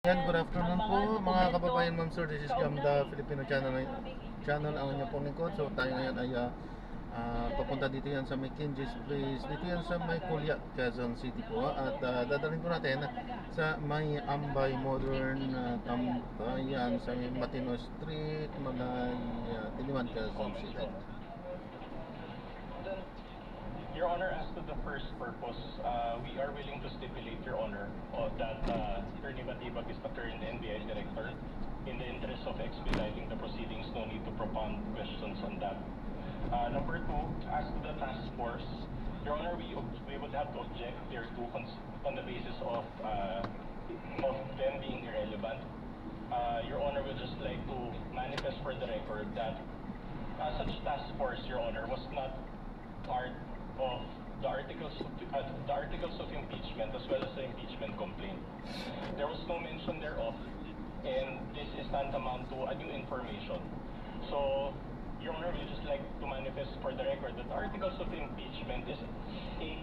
Yan, good afternoon po mga kababayan, ma'am sir. This is the Filipino channel ang inyong pong lingkod. So tayo ngayon ay papunta dito yan sa may Kinjis Place. Dito yan sa may Kulya, Quezon City po. At dadalhin ko natin sa may Ambay Modern Tambayan sa may Matino Street, Malaya, Diliman, Quezon City. Your Honor, as to the first purpose, we are willing to stipulate, Your Honor, that Attorney Batibag is the current NBI Director. In the interest of expediting the proceedings, no need to propound questions on that. Number two, as to the task force, Your Honor, we would have to object thereto on the basis of them being irrelevant. Your Honor, would just like to manifest for the record that such task force, Your Honor, was not part of the articles of impeachment as well as the impeachment complaint. There was no mention thereof, and this is tantamount to a new information. So, Your Honor, we just like to manifest for the record that articles of impeachment is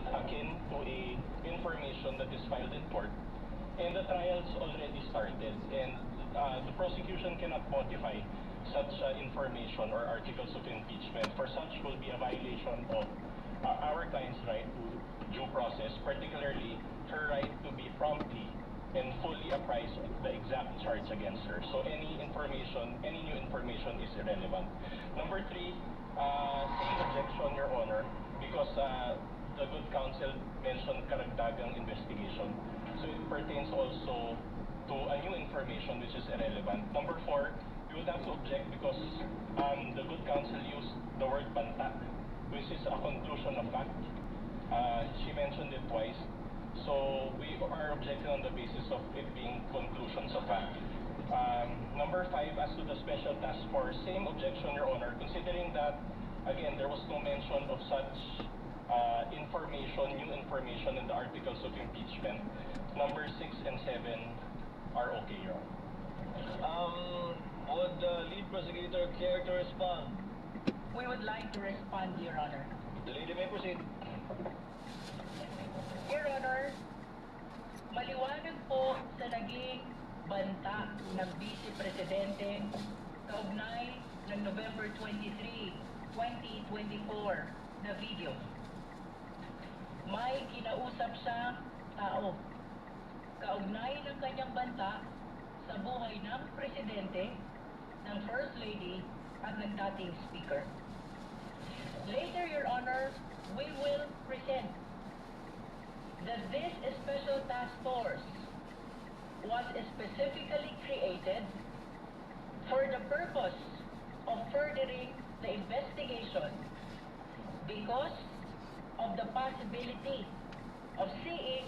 akin to a information that is filed in court, and the trials already started, and the prosecution cannot modify such information or articles of impeachment. For such will be a violation of our client's right to due process, particularly her right to be promptly and fully apprised of the exact charge against her. So any new information is irrelevant. Number three, same objection, Your Honor, because the good counsel mentioned karagdagang investigation. So it pertains also to a new information which is irrelevant. Number four, we would have to object because the good counsel used the word banta, which is a conclusion of fact. She mentioned it twice. So we are objecting on the basis of it being conclusions of fact. Number five, as to the special task force, same objection, Your Honor, considering that, again, there was no mention of such new information in the articles of impeachment. Number 6 and 7 are okay, Your Honor. Would the lead prosecutor care to respond? We would like to respond, Your Honor. The lady may proceed. Your Honor, maliwanag po sa naging banta ng Vice Presidente kaugnay ng November 23, 2024 na video. May kinausap siyang tao kaugnay ng kanyang banta sa buhay ng Presidente, ng First Lady at ng dating Speaker. Later, Your Honor, we will present that this special task force was specifically created for the purpose of furthering the investigation because of the possibility of seeing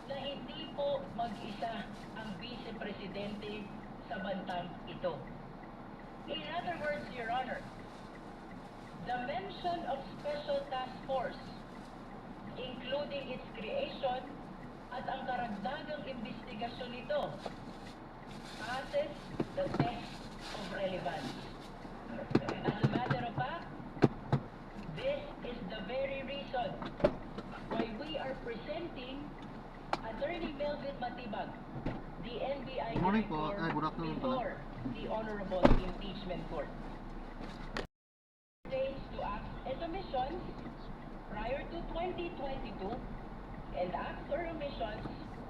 na hindi po mag-isa ang Vice Presidente sa bantang ito. In other words, Your Honor, the mention of Special Task Force, including its creation at ang karagdagang investigasyon nito, passes the test of relevance. As a matter of fact, this is the very reason why we are presenting Attorney Melvin Matibag, the NBI Director, before the Honorable Impeachment Court. Days to act as omissions prior to 2022 and act for omissions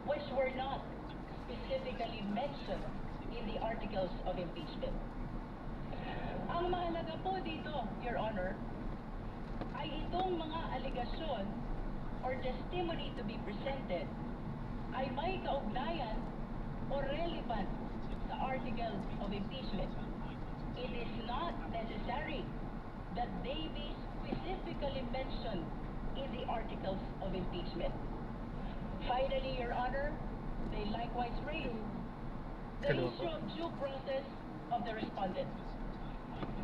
which were not specifically mentioned in the articles of impeachment. Ang mahalaga po dito, Your Honor, ay itong mga alegasyon or testimony to be presented ay may kaugnayan or relevant sa article of impeachment. It is not necessary that they be specifically mentioned in the articles of impeachment. Finally, Your Honor, they likewise raise the issue of due process of the respondent.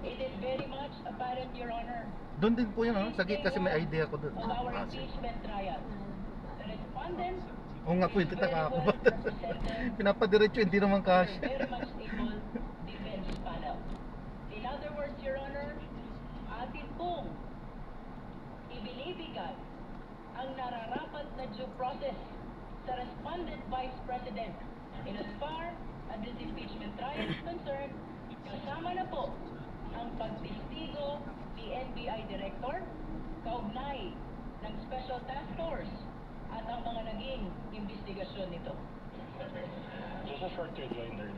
It is very much apparent, Your Honor, Doon din po yun, sagit kasi may idea ko doon. of our impeachment trial. The respondent Oo nga po, hindi nakakakubat. Pinapadiretso, hindi naman cash. very much able defense panel. In other words, Your Honor, atin pong ibilibigay ang nararapat na due process sa respondent Vice President And as far as this impeachment trial is concerned, kasama na po ang pagtistigo ni NBI Director, kaugnay ng Special Task Force at ang mga naging investigasyon nito. Just a short rejoinder.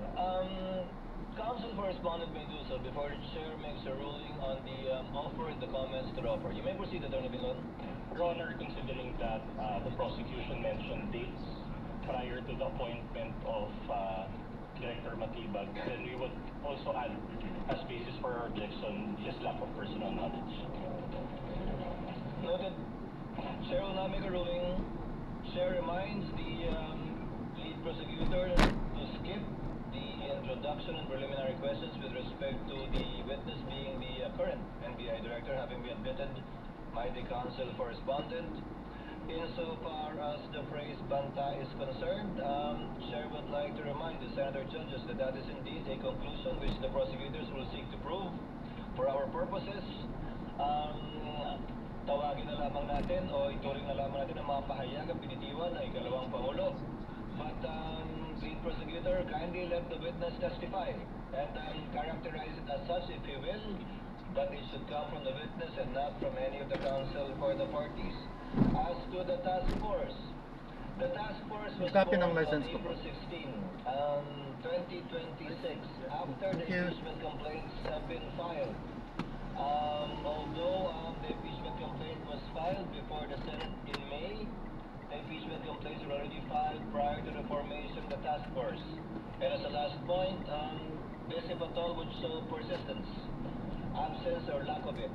Council for respondent may do so before the chair makes a ruling on the offer and the comments to the offer. You may proceed, Attorney Vilon. Your Honor, considering that the prosecution mentioned dates prior to the appointment of Director Matibag, then we would also add as basis for our objection his lack of personal knowledge. Noted. Chair will now make a ruling. Chair reminds the lead prosecutor to skip the introduction and preliminary questions with respect to the witness being the current NBI Director having been admitted by the Council for Respondent. Insofar as the phrase banta is concerned, Chair would like to remind the Senator Judges that that is indeed a conclusion which the prosecutors will seek to prove. For our purposes, tawagin na lamang natin o ituring na lamang natin ang mga pahayag ang binitiwan ng ikalawang Pangulo. But lead prosecutor, kindly let the witness testify and characterize it as such if he will, but it should come from the witness and not from any of the counsel for the parties. As to the task force was Copy ng formed on license ko po. April 16, 2026, after the Thank you. impeachment complaints have been filed. Although the impeachment complaint was filed before the Senate in May, the impeachment complaints were already filed prior to the formation of the task force. And as a last point, this if at all would show persistence, absence or lack of it,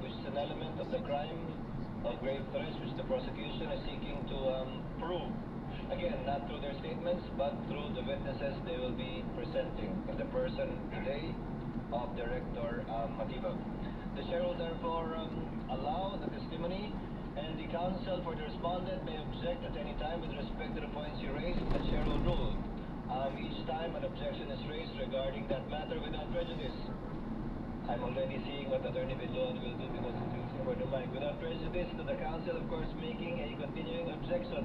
which is an element of the crime of grave threats which the prosecution is seeking to prove. Again, not through their statements, but through the witnesses they will be presenting in the person today of Director Matibag. The chair will therefore allow the testimony, and the counsel for the respondent may object at any time with respect to the points you raised. The chair will rule each time an objection is raised regarding that matter without prejudice. I'm already seeing what Attorney Vilon will do because it's using for the mic. Without prejudice to the counsel, of course, making a continuing objection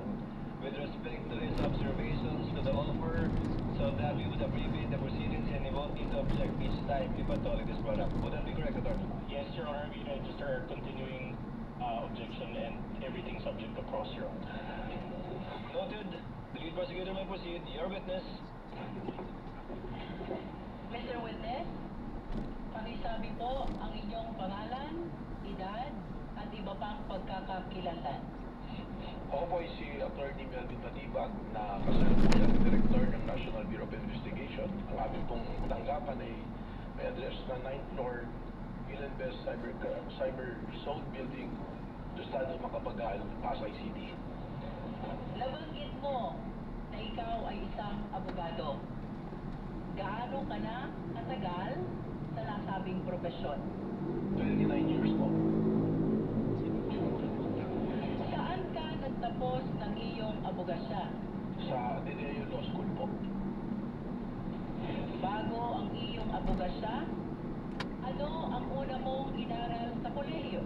with respect to his observations to the offer, so that we would abbreviate the proceedings and he won't need to object each time if at all it is brought up. Would that be correct, Attorney? Yes, Your Honor, we register continuing objection and everything subject to cross, Your Honor. Noted. The lead prosecutor may proceed. Your witness. Mr. Witness, pakisabi po ang inyong pangalan, edad, at iba pang pagkakakilanlan. Ako po ay si Attorney Melvin Matibag na kasalukuyang Director ng National Bureau of Investigation. Ang aming pong tanggapan ay may address na 9th floor Ilan Best Cyber Zone Building, Estado Macapagal, Pasay City. Nabanggit mo na ikaw ay isang abogado. Gaano ka na katagal sa nasabing profesyon? 29 years po. Saan ka nagtapos ng iyong abogasya? Sa Ateneo Law School po. Bago ang iyong abogasya, ano ang una mong inaral sa kolehiyo?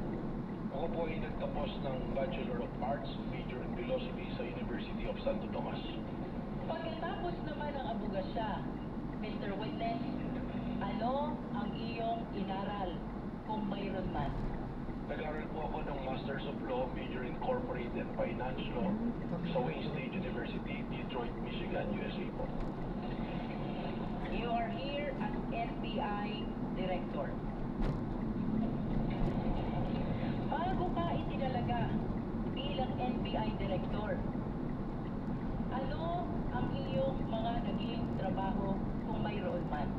Ako po ay nagtapos ng Bachelor of Arts, major in Philosophy sa University of Santo Tomas. Pagkatapos naman ng abogasya, Mr. Witness, ano ang iyong inaral kung mayroon man? Nag-aral po ako ng Masters of Law, major in Corporate and Finance Law sa Wayne State University, Detroit, Michigan, USA po. You are here as NBI Director. Bago ka itinalaga bilang NBI Director, ano ang iyong mga naging trabaho kung mayroon man?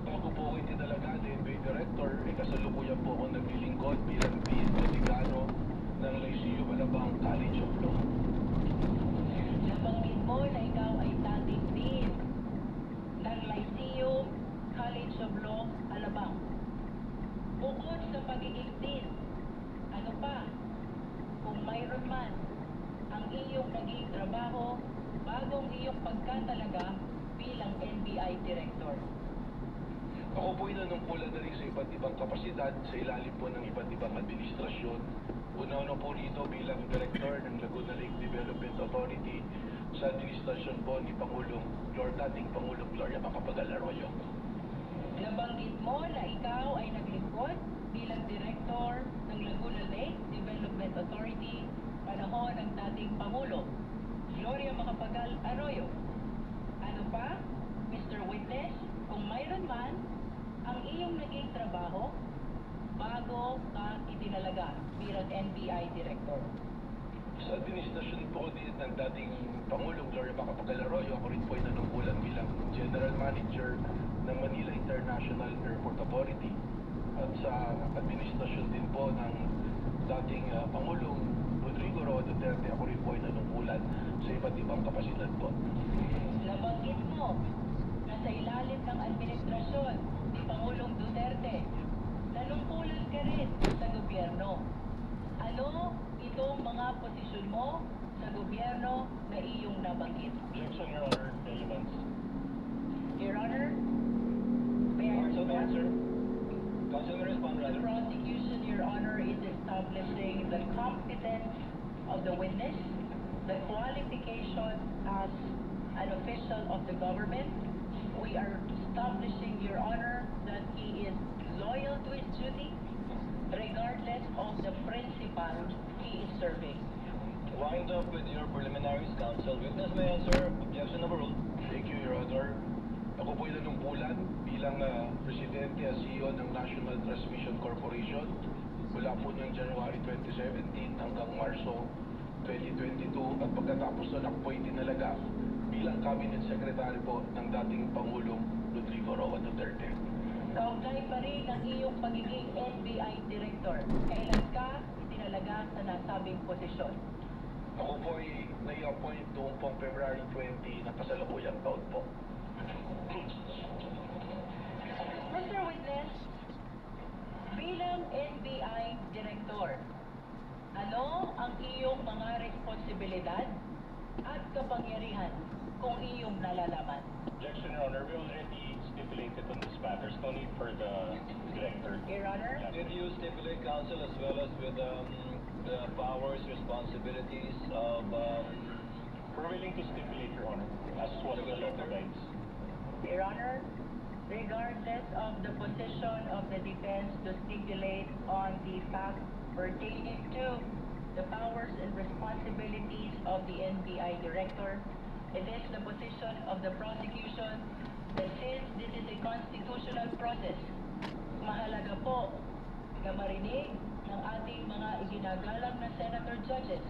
Bago po ako itinalaga na NBI Director, kasalukuyan po ako naglilingkod bilang Dean Delegado ng Lyceum Alabang College of Law. Nabanggit mo na ikaw ay dating Dean ng Lyceum College of Law, Alabang. Bukod sa pagiging Dean, ano pa, kung mayroon man, ang iyong naging trabaho bagong iyong pagkatalaga bilang NBI Director? Ako po ay nanungkulan na rin sa iba't ibang kapasidad sa ilalim po ng iba't ibang administrasyon. Una-una po rito bilang Director ng Laguna Lake Development Authority sa administrasyon po ni dating Pangulong Gloria Macapagal Arroyo. Nabanggit mo na ikaw ay naglingkod bilang Director ng Laguna Lake Development Authority panahon ng dating Pangulo, Gloria Macapagal Arroyo. Ano pa, Mr. Witness, kung mayroon man, ang iyong naging trabaho bago ka itinalaga bilang NBI Director? Sa administrasyon po din ng dating Pangulong Gloria Macapagal Arroyo, ako rin po ay nanungkulan bilang General Manager ng Manila International Airport Authority. At sa administrasyon din po ng dating Pangulong Rodrigo Roa Duterte, ako rin po ay nanungkulan sa iba't ibang kapasidad po. Nabanggit mo na sa ilalim ng administrasyon ni Pangulong Duterte, nanungkulan ka rin sa gobyerno. Ano itong mga posisyon mo sa gobyerno na iyong nabanggit? Objection, Your Honor. Relevance. Your Honor, may I Counsel, may I answer? respond? Counsel, may respond The rather. prosecution, Your Honor, is establishing the competence of the witness, the qualification as an official of the government. We are establishing, Your Honor, that he is loyal to his duty, regardless of the principal he is serving. Wind up with your preliminaries, counsel. Witness may answer. Objection overruled. Thank you, Your Honor. Ako po ay nanungkulan bilang Presidente at CEO ng National Transmission Corporation mula po noong January 2017 hanggang Marso 2022 at pagkatapos nun ako po ay tinalaga bilang Cabinet Secretary po ng dating Pangulong Rodrigo Roa Duterte. Kaugnay pa rin ang iyong pagiging NBI Director. Kailan ka itinalaga sa nasabing posisyon? Ako po ay nai-appoint noong pong February 20 ng kasalukuyang taon po. Mr. Witness, bilang NBI Director, ano ang iyong mga responsibilidad at kapangyarihan kung iyong nalalaman? Objection, Your Honor. We already stipulated on this matter. There's no need for the Director. Your Honor? Did you stipulate, counsel, as well as with the powers, responsibilities of We're willing to stipulate, Your Honor, as what the law provides. Your Honor, regardless of the position of the defense to stipulate on the facts pertaining to the powers and responsibilities of the NBI Director, it is the position of the prosecution that since this is a constitutional process, mahalaga po na marinig ng ating mga iginagalang na senator judges,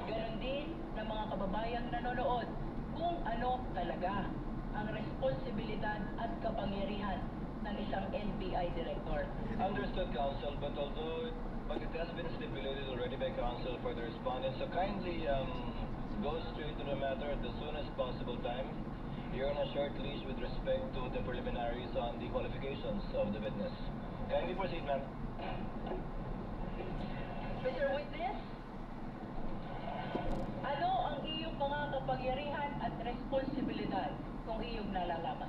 ganon din ng mga kababayang nanonood kung ano talaga ang responsibilidad at kapangyarihan ng isang NBI Director. Understood, counsel, but it has been stipulated already by counsel for the respondent. So kindly go straight to the matter at the soonest possible time. You're on a short leash with respect to the preliminaries on the qualifications of the witness. Kindly proceed, ma'am. Mr. Witness, ano ang iyong mga kapangyarihan at responsibilidad kung iyong nalalaman?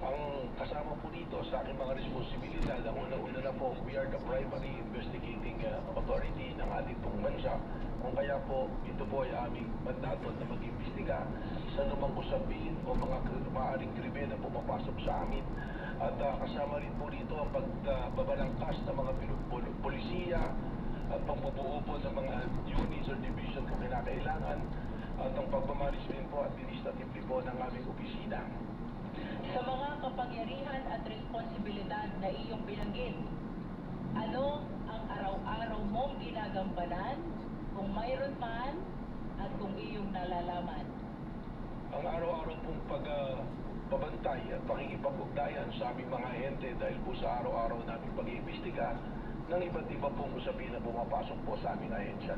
Ang kasama po dito sa aking mga responsibilidad, ang una-una na po, we are the primary investigating authority ng ating pong bansa. Kung kaya po, ito po ay aming mandato na mag-imbestiga sa anumang usapin o mga maaaring krimen na pumapasok sa amin. At kasama rin po dito ang pagbabalangkas ng mga polisiya at pagbubuo po ng mga units or division kung kinakailangan at ang pagmamaris din po administratively po ng aming opisina. Sa mga kapangyarihan at responsibilidad na iyong binanggit, ano ang araw-araw mong ginagampanan, kung mayroon man, at kung iyong nalalaman? Ang araw-araw pong pagbabantay at pakikipag-ugnayan sa aming mga ahente dahil po sa araw-araw namin pag-iimbestiga ng iba't iba pong usapin na pumapasok po sa aming ahensya.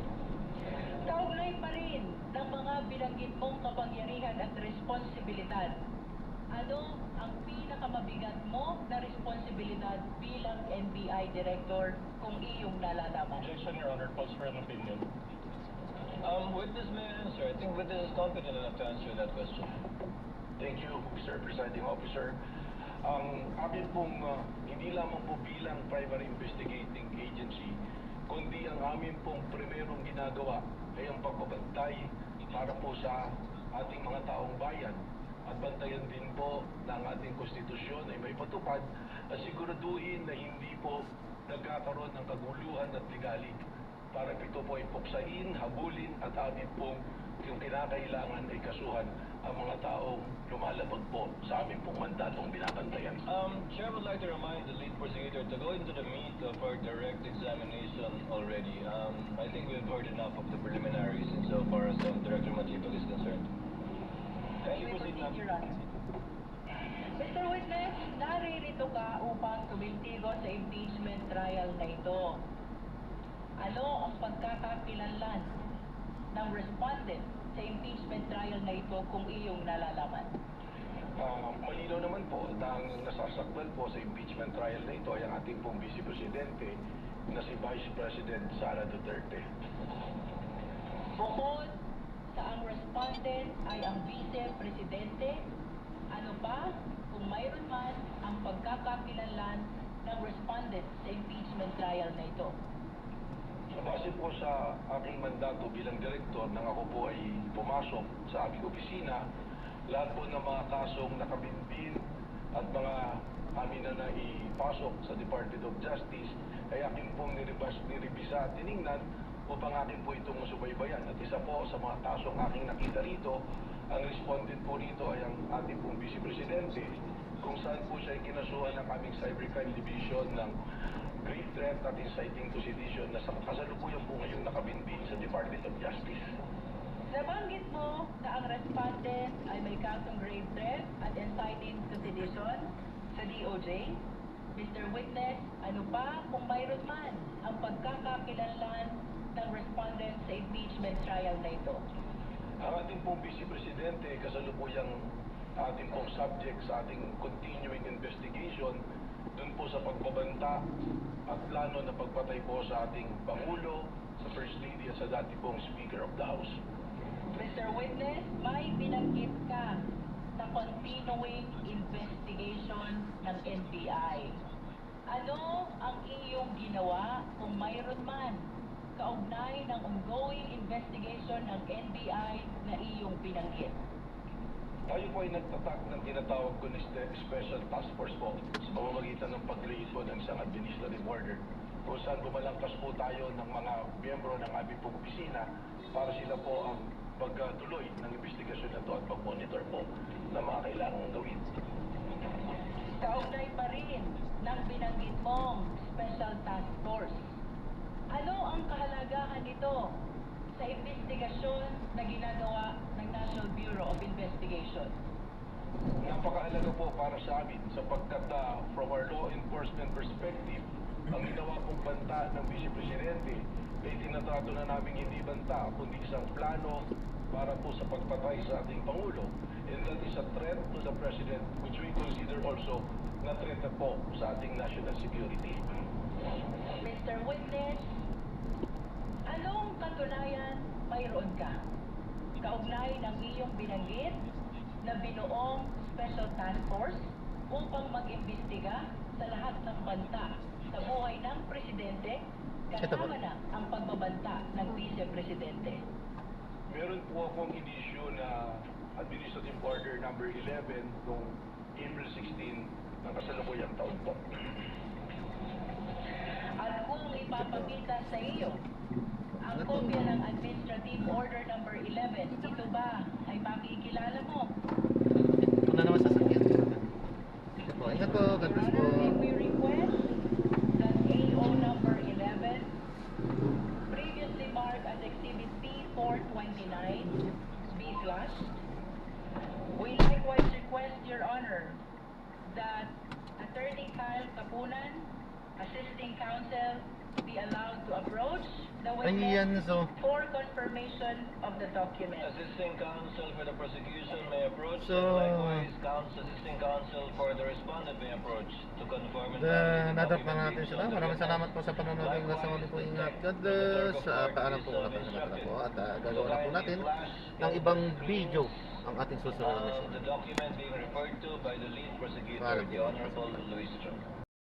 Kaugnay pa rin ng mga binanggit mong kapangyarihan at responsibilidad, ano ang pinakamabigat mo na responsibilidad bilang NBI Director kung iyong nalalaman? Objection, Your Honor. Calls for an opinion. Witness may answer. I think witness is competent enough to answer that question. Thank you, Mr. Presiding Officer. Ang amin pong, hindi lamang po bilang primary investigating agency, kundi ang amin pong primerong ginagawa ay ang pagbabantay para po sa ating mga taong bayan. At bantayan din po ng ating konstitusyon ay may patupad at siguraduhin na hindi po nagkakaroon ng kaguluhan at ligali para ito po ay puksain, habulin at amin pong yung kinakailangan ay kasuhan ang mga taong lumalabag po sa aming pong mandatong binabantayan. Chair would like to remind the lead prosecutor to go into the meat of our direct examination already. I think we've heard enough of the preliminaries insofar as Director Matibag is concerned. Thank you, Proceed, President. Your Honor. Mr. Witness, naririto ka upang tumintigo sa impeachment trial na ito. Ano ang pagkakakilanlan ng respondent sa impeachment trial na ito kung iyong nalalaman? Malinaw naman po na ang nasasaktan po sa impeachment trial na ito ay ang ating pong Vice Presidente na si Vice President Sara Duterte. Bukod sa ang respondent ay ang Vice Presidente, ano pa kung mayroon man ang pagkakakilanlan ng respondent sa impeachment trial na ito? Base po sa aking mandato bilang direktor nang ako po ay pumasok sa aming opisina, lahat po ng mga kasong nakabinbin at mga amin na naipasok sa Department of Justice ay aking pong niribisa at tiningnan upang akin po itong masubaybayan. At isa po sa mga kasong aking nakita rito, ang respondent po rito ay ang ating pong Vice Presidente, kung saan po siya ay kinasuhan ng aming Cybercrime Division ng grave threat at inciting to sedition na kasalukuyan po ngayong nakabinbin sa Department of Justice. Nabanggit mo na ang respondent ay may kasong grave threat at inciting to sedition sa DOJ. Mr. Witness, ano pa kung mayroon man ang pagkakakilanlan ng respondent sa impeachment trial na ito? Ang ating pong Vice Presidente kasalukuyang ating pong subject sa ating continuing investigation dun po sa pagbabanta at plano na pagpatay po sa ating Pangulo, sa First Lady at sa dati pong Speaker of the House. Mr. Witness, may binanggit ka na continuing investigation ng NBI. Ano ang iyong ginawa kung mayroon man kaugnay ng ongoing investigation ng NBI na iyong binanggit? Tayo po ay nagtatak ng tinatawag ko na Special Task Force po sa pamamagitan ng pag-create po ng isang administrative order kung saan bumalangkas po tayo ng mga miyembro ng aming pong opisina para sila po ang pagtuloy ng investigasyon na ito at pag-monitor po na mga kailangang gawin. Kaugnay pa rin ng binanggit mong Special Task Force. Ano ang kahalagahan nito sa investigasyon na ginagawa ng National Bureau of Investigation? Napakaalaga po para sa amin sapagkat from our law enforcement perspective, ang ginawa pong banta ng Vice Presidente ay tinatrato na namin hindi banta kundi isang plano para po sa pagpatay sa ating Pangulo. And that is a threat to the President which we consider also na threat na po sa ating national security. Mr. Witness, anong katunayan mayroon ka? Kaugnay ng iyong binanggit na binuong Special Task Force upang mag-imbestiga sa lahat ng banta sa buhay ng Presidente, kasama na ang pagbabanta ng Vice Presidente. Meron po akong inisyu na Administrative Order number 11 noong April 16 ng kasalukuyang taon po. At kung ipapakita sa iyo ang kopya ng Administrative Order number 11, ito ba ay makikilala mo? Ito na naman sasakyan. Ito po, ingat po, God bless po. Your Honor, may we request that AO number 11, previously marked as Exhibit P429, be flashed. We likewise request, Your Honor, that Attorney Kyle Kapunan, assisting counsel, be allowed to approach the witness Ayan, so for confirmation of the document. Assisting counsel for the prosecution may approach, So, and likewise, assisting counsel for the respondent may approach to confirm and nadap na natin sila. Maraming salamat po sa panonood ng nasa muli po ingat. God bless. Paalam po muna tayo po at gagawa na po natin ng ibang video ang ating susunod na the document being referred to by the lead prosecutor, Paalam the po. Honorable Luis Chong.